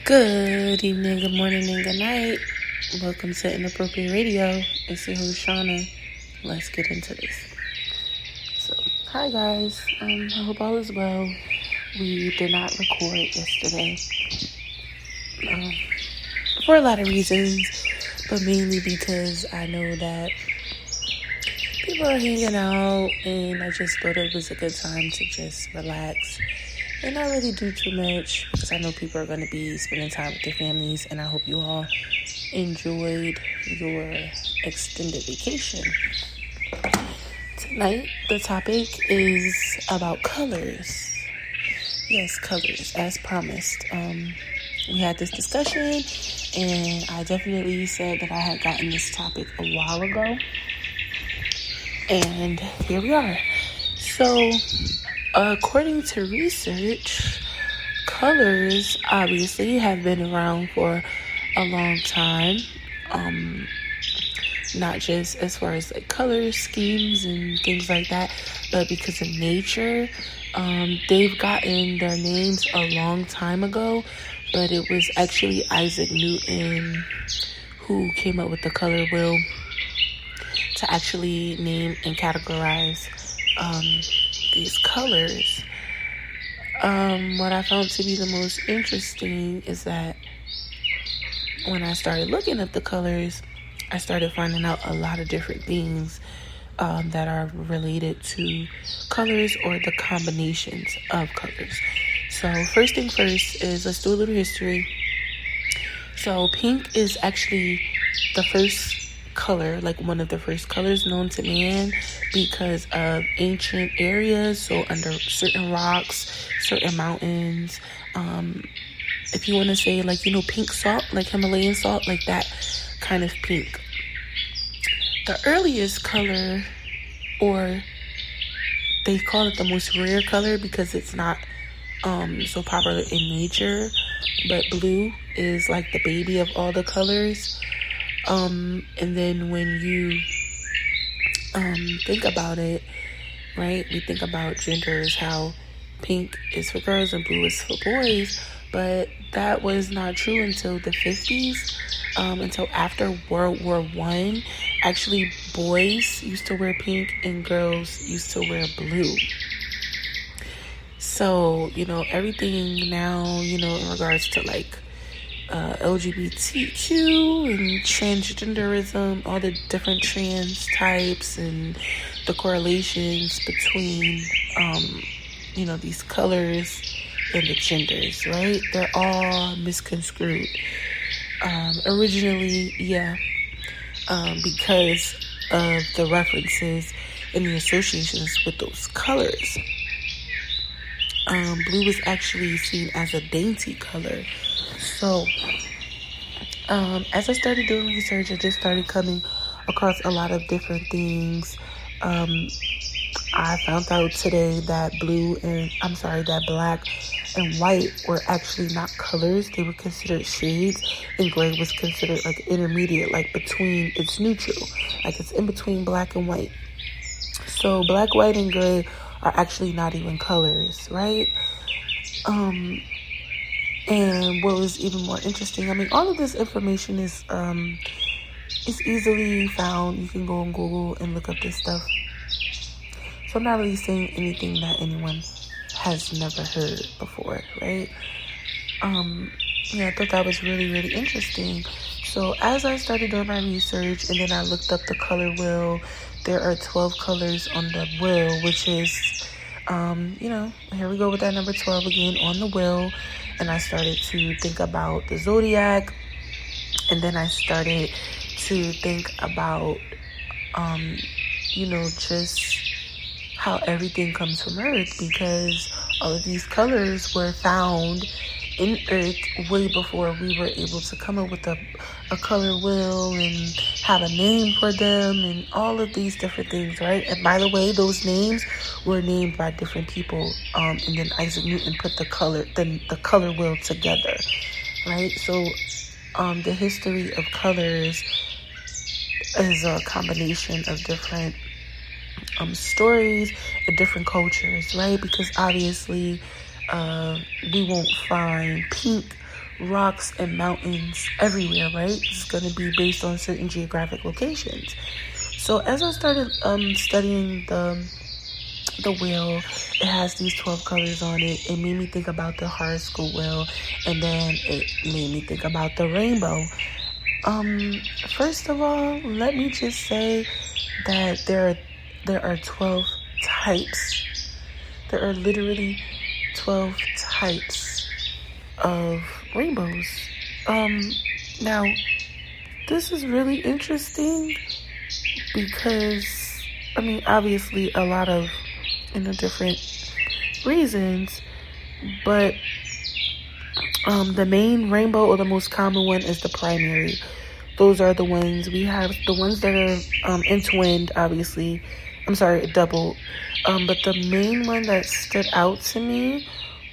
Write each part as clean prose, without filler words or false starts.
Good evening, good morning, and good night. Welcome to Inappropriate Radio. It's your host, Shauna. Let's get into this. So, hi guys. I hope all is well. We did not record yesterday for a lot of reasons, but mainly because I know that people are hanging out, and I just thought it was a good time to just relax and not really do too much, because I know people are going to be spending time with their families, and I hope you all enjoyed your extended vacation. Tonight, the topic is about colors. Yes, colors, as promised. We had this discussion, and I definitely said that I had gotten this topic a while ago, and here we are. So, according to research, colors obviously have been around for a long time. Not just as far as like color schemes and things like that, but because of nature. They've gotten their names a long time ago, but it was actually Isaac Newton who came up with the color wheel to actually name and categorize these colors. What I found to be the most interesting is that when I started looking at the colors, I started finding out a lot of different things that are related to colors or the combinations of colors. So first thing first is, let's do a little history. So pink is actually the first color, like one of the first colors known to man, because of ancient areas. So under certain rocks, certain mountains, if you want to say like, pink salt, like Himalayan salt, like that kind of pink. The earliest color, or they call it the most rare color because it's not so popular in nature, but blue is like the baby of all the colors. And then when you think about it, right, we think about genders, how pink is for girls and blue is for boys, but that was not true until the 50s, until after World War I. Actually, boys used to wear pink and girls used to wear blue. So, everything now, in regards to like LGBTQ and transgenderism, all the different trans types and the correlations between, these colors and the genders, right? They're all misconstrued. Originally, because of the references and the associations with those colors. Blue was actually seen as a dainty color. So, as I started doing research, I just started coming across a lot of different things. I found out today that that black and white were actually not colors. They were considered shades, and gray was considered like intermediate, like between, it's neutral, like it's in between black and white. So black, white, and gray are actually not even colors, right? And what was even more interesting, all of this information is easily found. You can go on Google and look up this stuff. So I'm not really saying anything that anyone has never heard before, right? I thought that was really, really interesting. So as I started doing my research, and then I looked up the color wheel, there are 12 colors on the wheel, which is, here we go with that number 12 again on the wheel. And I started to think about the zodiac, and then I started to think about, just how everything comes from Earth, because all of these colors were found in Earth way before we were able to come up with a color wheel and have a name for them and all of these different things, right? And by the way, those names were named by different people, and then Isaac Newton put the color wheel together, right? So the history of colors is a combination of different stories and different cultures, right? Because obviously we won't find pink rocks and mountains everywhere, right? It's going to be based on certain geographic locations. So as I started studying the wheel, it has these 12 colors on it. It made me think about the horoscope wheel, and then it made me think about the rainbow. First of all, let me just say that there are 12 types. There are literally 12 types of rainbows. Now, this is really interesting because, obviously a lot of, different reasons, but the main rainbow, or the most common one, is the primary. Those are the ones we have, the ones that are entwined, obviously. Double. But the main one that stood out to me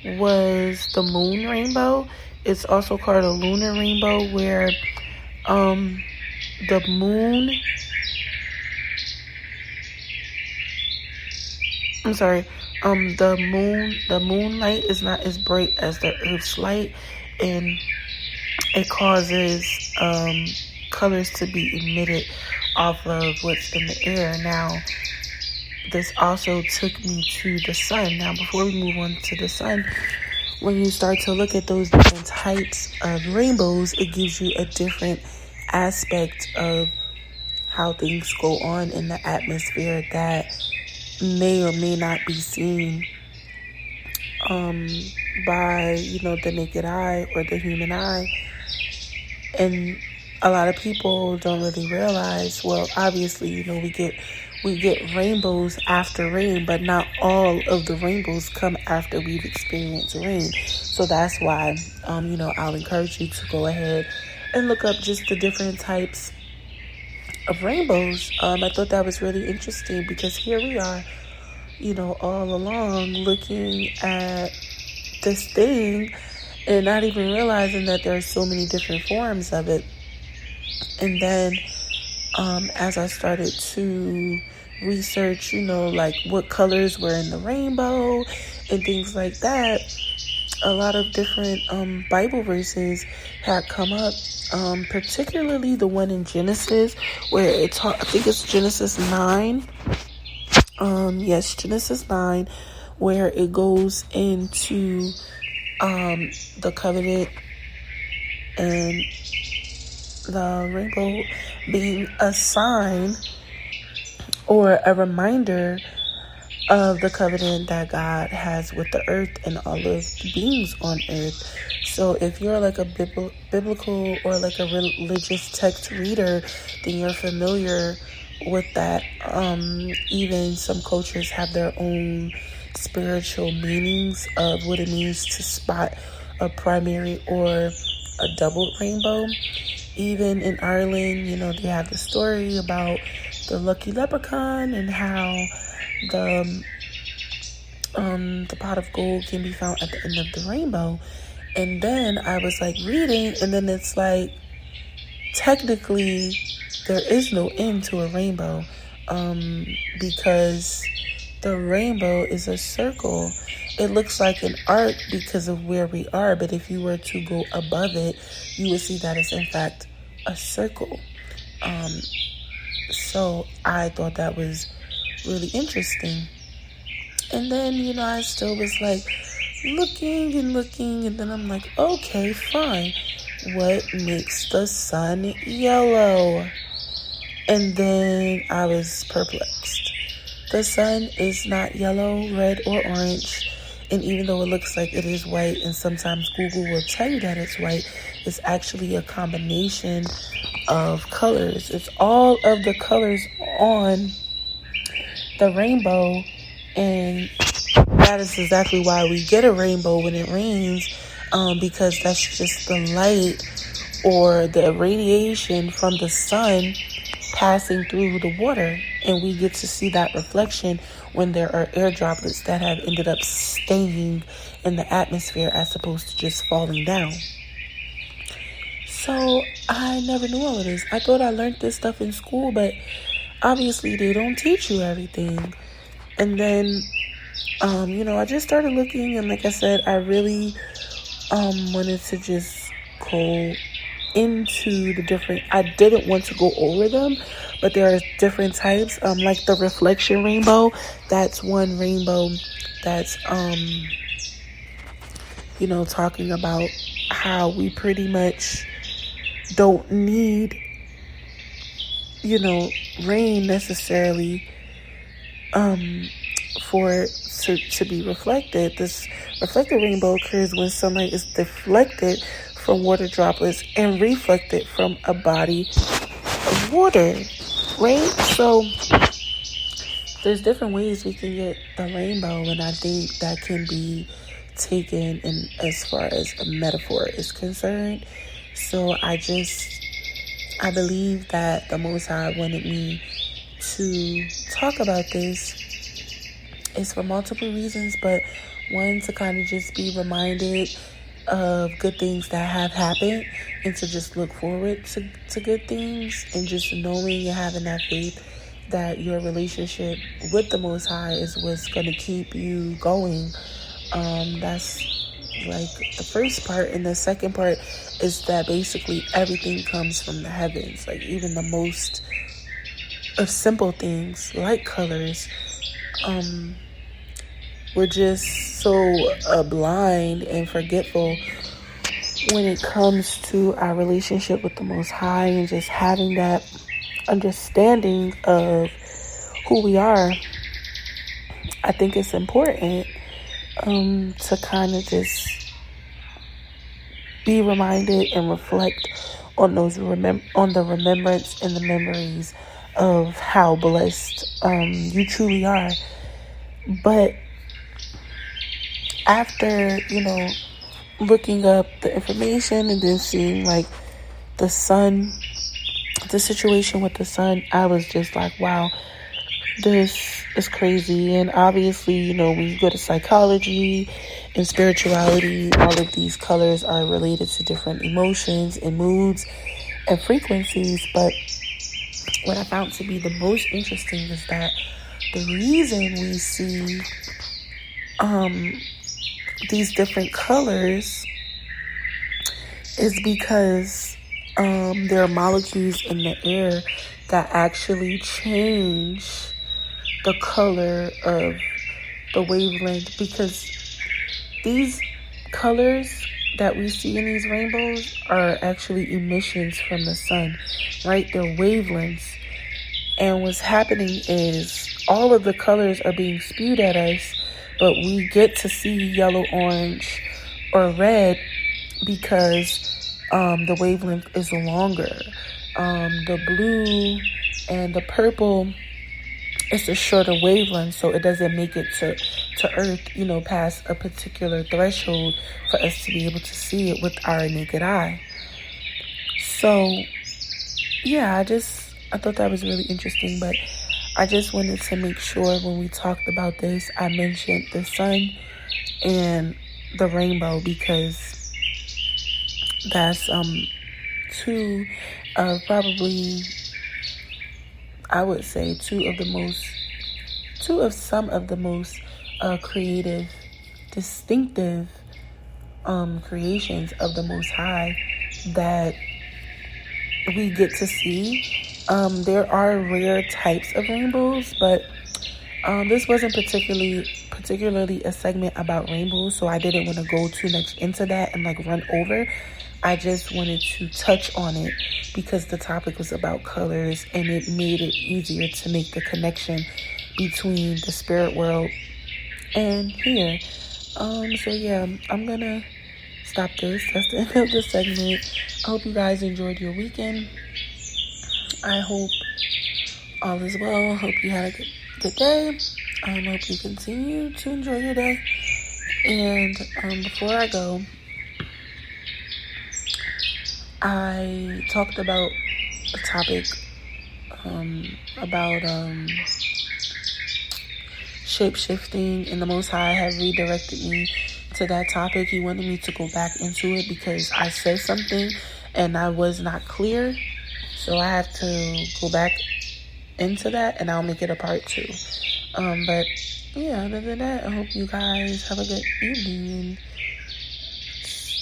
was the moon rainbow. It's also called a lunar rainbow, where the moonlight is not as bright as the Earth's light, and it causes colors to be emitted off of what's in the air. Now, this also took me to the sun. Now, before we move on to the sun, when you start to look at those different types of rainbows, it gives you a different aspect of how things go on in the atmosphere that may or may not be seen by, the naked eye or the human eye. And a lot of people don't really realize, well, obviously, we get rainbows after rain, but not all of the rainbows come after we've experienced rain. So that's why, I'll encourage you to go ahead and look up just the different types of rainbows. I thought that was really interesting because here we are, all along looking at this thing and not even realizing that there are so many different forms of it. And then as I started to research, like what colors were in the rainbow and things like that, a lot of different Bible verses had come up, particularly the one in Genesis where I think it's Genesis 9. Genesis 9, where it goes into the covenant and the rainbow being a sign or a reminder of the covenant that God has with the earth and all of the beings on earth. So if you're like a biblical or like a religious text reader, then you're familiar with that. Even some cultures have their own spiritual meanings of what it means to spot a primary or a double rainbow. Even in Ireland, they have the story about the lucky leprechaun and how the pot of gold can be found at the end of the rainbow. And then I was like reading, and then it's like, technically there is no end to a rainbow, because the rainbow is a circle. It looks like an arc because of where we are, but if you were to go above it, you would see that it's in fact a circle. So I thought that was really interesting. And then, I still was like looking, and then I'm like, okay, fine. What makes the sun yellow? And then I was perplexed. The sun is not yellow, red, or orange. And even though it looks like it is white, and sometimes Google will tell you that it's white, it's actually a combination of colors. It's all of the colors on the rainbow, and that is exactly why we get a rainbow when it rains, because that's just the light or the radiation from the sun passing through the water, and we get to see that reflection when there are air droplets that have ended up staying in the atmosphere as opposed to just falling down. So I never knew all of this. I thought I learned this stuff in school, but obviously they don't teach you everything. And then I just started looking, and like I said, I really wanted to just go into the different, I didn't want to go over them, but there are different types, like the reflection rainbow. That's one rainbow that's talking about how we pretty much don't need rain necessarily for it to be reflected. This reflected rainbow occurs when sunlight is deflected from water droplets and reflected from a body of water, right? So there's different ways we can get the rainbow, and I think that can be taken in as far as a metaphor is concerned. So I believe that the Most High wanted me to talk about this is for multiple reasons, but one, to kind of just be reminded of good things that have happened and to just look forward to good things, and just knowing and having that faith that your relationship with the Most High is what's going to keep you going. That's like the first part. And the second part is that basically everything comes from the heavens. Like even the most of simple things like colors, we're just so blind and forgetful when it comes to our relationship with the Most High, and just having that understanding of who we are. I think it's important to kind of just be reminded and reflect on those on the remembrance and the memories of how blessed you truly are. But after looking up the information and then seeing like the sun, the situation with the sun, I was just like, wow, this is crazy. And obviously, when you go to psychology and spirituality, all of these colors are related to different emotions and moods and frequencies. But what I found to be the most interesting is that the reason we see these different colors is because there are molecules in the air that actually change the color of the wavelength, because these colors that we see in these rainbows are actually emissions from the sun, right? They're wavelengths. And what's happening is all of the colors are being spewed at us, but we get to see yellow, orange, or red because the wavelength is longer. The blue and the purple, it's a shorter wavelength, so it doesn't make it to Earth, past a particular threshold for us to be able to see it with our naked eye. So, yeah, I thought that was really interesting, but I just wanted to make sure when we talked about this, I mentioned the sun and the rainbow, because that's two of probably, I would say, two of some of the most creative, distinctive creations of the Most High that we get to see. There are rare types of rainbows, but this wasn't particularly a segment about rainbows, so I didn't want to go too much into that and run over. I just wanted to touch on it because the topic was about colors, and it made it easier to make the connection between the spirit world and here. So yeah, I'm gonna stop this. That's the end of the segment. I hope you guys enjoyed your weekend. I hope all is well. Hope you had a good day. Hope you continue to enjoy your day. And before I go, I talked about a topic about shape-shifting, and the Most High had redirected me to that topic. He wanted me to go back into it because I said something and I was not clear. So I have to go back into that, and I'll make it a part 2. But yeah, other than that, I hope you guys have a good evening.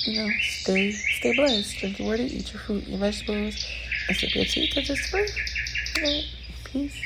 stay blessed. Drink your water, eat your fruit, your vegetables, and sip your tea because it's free. All right. Peace.